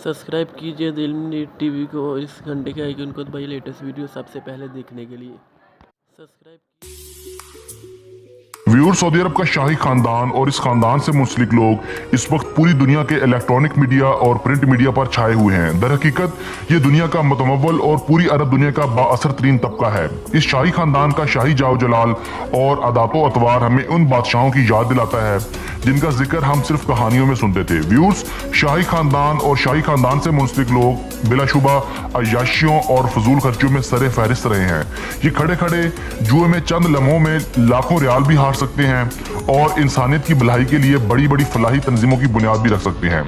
Subscribe कीजिए दिल NEET TV को और इस घंटे के आइकन को दबाइए लेटेस्ट वीडियो सबसे पहले देखने के लिए। सब्सक्राइब व्यूअर्स, सऊदी अरब का शाही खानदान और इस खानदान से मुंसलिक लोग इस वक्त पूरी दुनिया के इलेक्ट्रॉनिक मीडिया और प्रिंट मीडिया पर छाए हुए हैं। दर हकीकत ये दुनिया का मतमव्वल और पूरी अरब दुनिया का बाअसर तरीन तबका है। इस शाही खानदान का शाही जाओ जलाल और अदातो अतवार हमें उन बादशाहों की याद दिलाता है जिनका जिक्र हम सिर्फ कहानियों में सुनते थे। व्यूअर्स, शाही खानदान और शाही खानदान से मुंसलिक लोग बिलाशुबा अय्याशियों और फजूल खर्चियों में सरे फहरिस्त रहे हैं। ये खड़े खड़े जुए में चंद लम्हों में लाखों रियाल भी हार सकते हैं और इंसानियत की भलाई के लिए बड़ी बड़ी फलाही तंजीमों की बुनियाद भी रख सकते हैं।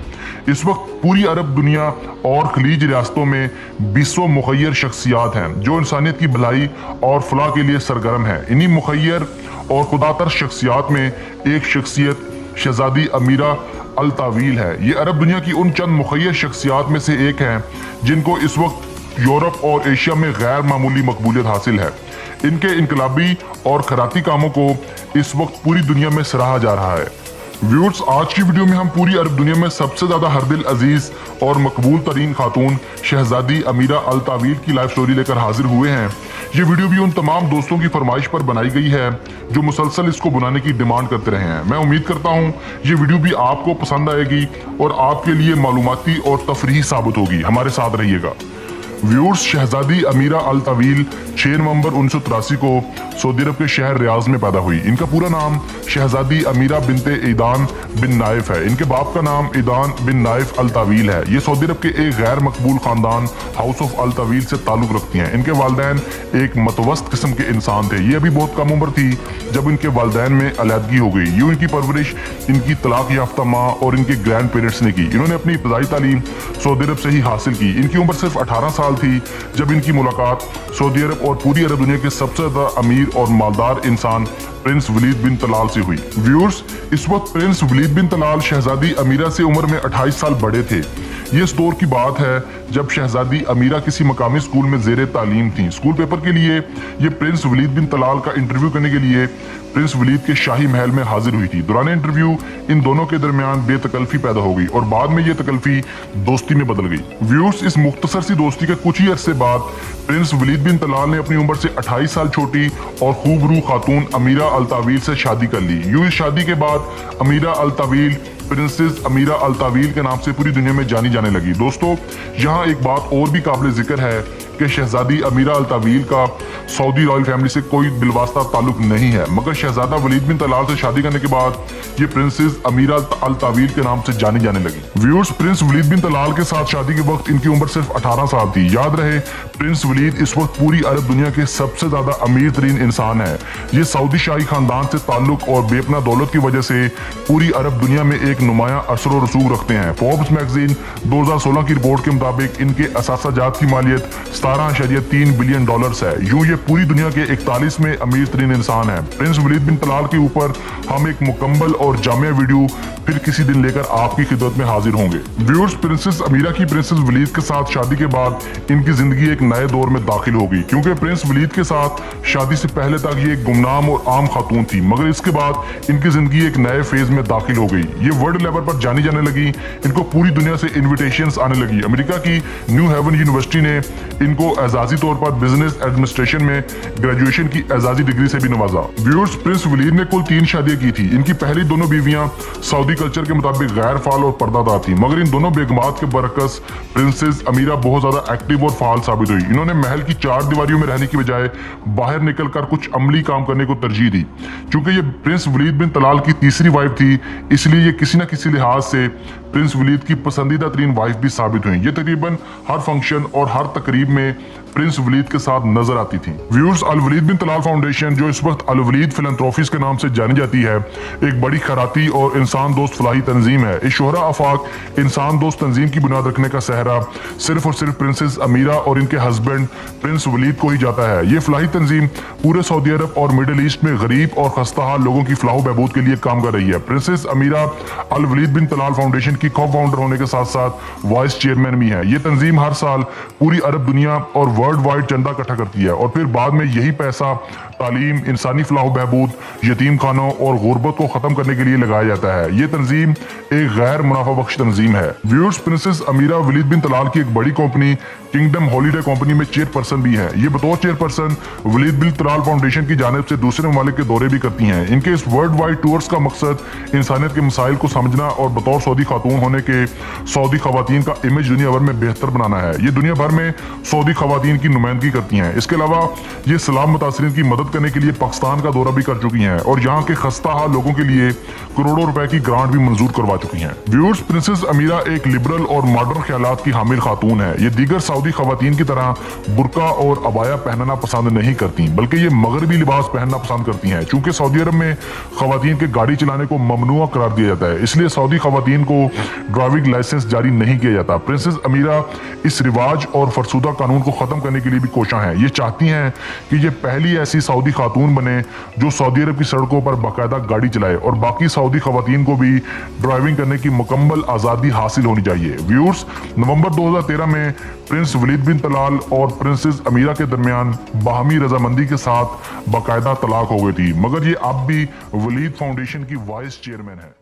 इस वक्त पूरी अरब दुनिया और खलीज रियासतों में 20 मुखय्यर शख्सियात हैं जो इंसानियत की भलाई और फलाह के लिए सरगर्म हैं। इन्हीं मुखय्यर और खुदातर शख्सियात में एक शख्सियत शहजादी अमीरा अल तावील है। ये अरब दुनिया की उन चंद मुखय्यर शख्सियात में से एक है जिनको इस वक्त यूरोप और एशिया में गैर मामूली मकबूलियत हासिल है। इनके इनकलाबी और खराती कामों को इस वक्त पूरी दुनिया में सराहा जा रहा है। व्यूअर्स, आज की वीडियो में हम पूरी अरब दुनिया में सबसे ज्यादा हरदिल अजीज और मकबूल तरीन खातून शहजादी अमीरा अल तावील की लाइफ स्टोरी लेकर हाजिर हुए हैं। ये वीडियो भी उन तमाम दोस्तों की फरमाइश पर बनाई गई है जो मुसलसल इसको बनाने की डिमांड करते रहे हैं। मैं उम्मीद करता हूँ ये वीडियो भी आपको पसंद आएगी और आपके लिए मालूमाती और तफरीही साबित होगी। हमारे साथ रहिएगा। व्यूअर्स, शहजादी अमीरा अल तावील 6 नवंबर 1983 को सऊदी अरब के शहर रियाज में पैदा हुई। इनका पूरा नाम शहजादी अमीरा बिनते ईदान बिन नाइफ है। इनके बाप का नाम ईदान बिन नाइफ अल तावील है। ये सऊदी अरब के एक गैर मकबूल खानदान हाउस ऑफ अल तावील से ताल्लुक रखती हैं। इनके वालिदैन एक मतवस्त किस्म के इंसान थे। ये अभी बहुत कम उम्र थी जब इनके वालिदैन में अलहदगी हो गई। यूं इनकी परवरिश इनकी तलाक याफ्ता माँ और इनके ग्रैंड पेरेंट्स ने की। इन्होंने अपनी इब्तदाई तालीम सऊदी अरब से ही हासिल की। इनकी उम्र सिर्फ 18 साल थी जब इनकी मुलाकात सऊदी अरब और पूरी अरब दुनिया के सबसे ज्यादा अमीर और मालदार इंसान प्रिंस वलीद बिन तलाल से हुई। व्यूअर्स, इस वक्त प्रिंस वलीद बिन तलाल शहजादी अमीरा से उम्र में 28 साल बड़े थे। ये इस दौर की बात है जब शहजादी अमीरा किसी मकामी स्कूल में जेरे तालीम थी। स्कूल पेपर के लिए ये प्रिंस वलीद बिन तलाल का इंटरव्यू करने के लिए प्रिंस वलीद के शाही महल में हाजिर हुई थी। दौरान इंटरव्यू इन दोनों के दरमियान बेतकल्फी पैदा हो गई और बाद में ये तकल्फी दोस्ती में बदल गई। व्यूअर्स, इस मुख्तसर सी दोस्ती के कुछ ही अरसे बाद प्रिंस वलीद बिन तलाल ने अपनी उम्र से 28 साल छोटी और खूबरू खातून अमीरा अल तावील से शादी कर ली। यूं इस शादी के बाद अमीरा अल तावील प्रिंसेस अमीरा अल तावील के नाम से पूरी दुनिया में जानी जाने लगी। दोस्तों, यहाँ एक बात और भी काबिल जिक्र है कि शहजादी अमीरा अल तावील का सऊदी रॉयल फैमिली से कोई बिलवास्ता ताल्लुक नहीं है, मगर शहजादा वलीद बिन तलाल से शादी करने के बाद ये प्रिंसेस अमीरा अल तावील के नाम से जानी जाने लगी। व्यूअर्स, प्रिंस वलीद बिन तलाल के साथ शादी के वक्त इनकी उम्र सिर्फ 18 साल थी। याद रहे, प्रिंस वलीद इस वक्त पूरी अरब दुनिया के सबसे ज्यादा अमीर तरीन इंसान है। ये सऊदी शाही खानदान से ताल्लुक और बेपना दौलत की वजह से पूरी अरब दुनिया में एक नुमाया असर और रसूख रखते हैं। फोर्ब्स मैगजीन 2016 की रिपोर्ट के मुताबिक इनके असासाजात की मालियत 17.3 बिलियन डॉलर्स है। यूं ये पूरी दुनिया के 41वें अमीर तरीन इंसान है। प्रिंस वलीद बिन तलाल के ऊपर हम एक मुकम्मल और जामिया वीडियो फिर किसी दिन लेकर आपकी खिदमत में हाजिर होंगे। व्यूअर्स, प्रिंसेस अमीरा की प्रिंसेस वलीद के साथ शादी के बाद इनकी जिंदगी एक नए दौर में दाखिल हो गई, क्योंकि प्रिंस वलीद के साथ शादी से पहले तक ये एक गुमनाम और आम खातून थी, मगर इसके बाद इनकी जिंदगी एक नए फेज में दाखिल हो गई। ये वर्ल्ड लेवल पर जानी जाने लगी। इनको पूरी दुनिया से इन्विटेशंस आने लगी। अमेरिका की न्यू हेवन यूनिवर्सिटी ने इनको एजाजी तौर पर बिजनेस एडमिनिस्ट्रेशन में ग्रेजुएशन की एजाजी डिग्री से भी नवाजा। व्यूअर्स, प्रिंस वलीद ने कुल 3 शादियां की थी। इनकी पहली दोनों बीवियां सऊदी कल्चर के मुताबिक गैर फाल और पर्दादार थी, मगर इन दोनों बेगमात के बरकस प्रिंसेस अमीरा बहुत ज्यादा एक्टिव और फाल साबित हुई। इन्होंने महल की 4 दीवारियों में रहने की बजाय बाहर निकलकर कुछ अमली काम करने को तरजीह दी। चूंकि ये प्रिंस वलीद बिन तलाल की तीसरी वाइफ थी, इसलिए ये किसी न किसी लिहाज से प्रिंस वलीद की पसंदीदा तरीन वाइफ भी साबित हुई। ये तकरीबन हर फंक्शन और हर तकरीब में प्रिंस वलीद के साथ नजर आती थी। व्यूअर्स, अल वलीद बिन तलाल फाउंडेशन, जो इस वक्त अल वलीद फिलैंथ्रोपीज के नाम से जानी जाती है, एक बड़ी खैराती और इंसान दोस्त फलाही तंजीम है। इस शोहरा आफाक इंसान दोस्त तंजीम की बुनियाद रखने का सहरा सिर्फ और सिर्फ प्रिंसेस अमीरा और इनके हस्बैंड प्रिंस वलीद को ही जाता है। ये फलाही तंजीम पूरे सऊदी अरब और मिडिल ईस्ट में गरीब और खस्ता हाल लोगों की फलाह बहबूद के लिए काम कर रही है। प्रिंसेस अमीरा अल वलीद बिन तलाल फाउंडेशन की को फाउंडर होने के साथ साथ वाइस चेयरमैन भी है। ये तंजीम हर साल पूरी अरब दुनिया और वर्ल्ड वाइड चंदा इकट्ठा करती है और फिर बाद में यही पैसा تعلیم, इंसानी फलाह बहबूद, यतीम खानों और गुर्बत को ख़त्म करने के लिए लगाया जाता है। ये तंजीम एक गैर मुनाफा बख्श तंजीम है। व्यूअर्स, प्रिंसेस अमीरा वलीद बिन तलाल की एक बड़ी कंपनी किंगडम हॉलीडे कंपनी में चेयरपर्सन भी हैं। ये बतौर चेयरपर्सन वलीद बिन तलाल फाउंडेशन की जानिब से दूसरे ममालिक के दौरे भी करती हैं। इनके इस वर्ल्ड वाइड टूर्स का मकसद इंसानियत के मसाइल को समझना और बतौर सऊदी खातून होने के सऊदी खवातीन का इमेज दुनिया भर में बेहतर बनाना है। ये दुनिया भर में सऊदी खवातीन की नुमाइंदगी करती हैं। इसके अलावा ये सलाम मुतासरीन की मदद करने के लिए पाकिस्तान का दौरा भी कर चुकी हैं और यहाँ के खस्ता हाल लोगों के लिए करोड़ों रुपए की ग्रांट भी मंजूर करवा चुकी हैं। व्यूअर्स, प्रिंसेस अमीरा एक लिबरल और मॉडर्न ख्यालात की हामिल खातून है। ये दीगर सऊदी खवातीन की तरह बुर्का और अबाया पहनना पसंद नहीं करती, बल्कि ये मगरबी लिबास पहनना पसंद करती हैं। चूंकि सऊदी अरब में खवातीन के गाड़ी चलाने को ममनुआ करार दिया जाता है, इसलिए सऊदी खवातीन को ड्राइविंग लाइसेंस जारी नहीं किया जाता। प्रिंसेस अमीरा इस रिवाज और फरसूदा कानून को खत्म करने के लिए भी कोशां हैं। ये चाहती हैं कि ये पहली ऐसी सऊदी खातून बने जो सऊदी अरब की सड़कों पर बाकायदा गाड़ी चलाए और बाकी सऊदी खवातीन को भी ड्राइविंग करने की मुकम्मल आज़ादी हासिल होनी चाहिए। व्यूअर्स, नवंबर 2013 में प्रिंस वलीद बिन तलाल और प्रिंसेस अमीरा के दरमियान बाहमी रजामंदी के साथ बाकायदा तलाक हो गई थी, मगर ये अब भी वलीद फाउंडेशन की वाइस चेयरमैन है।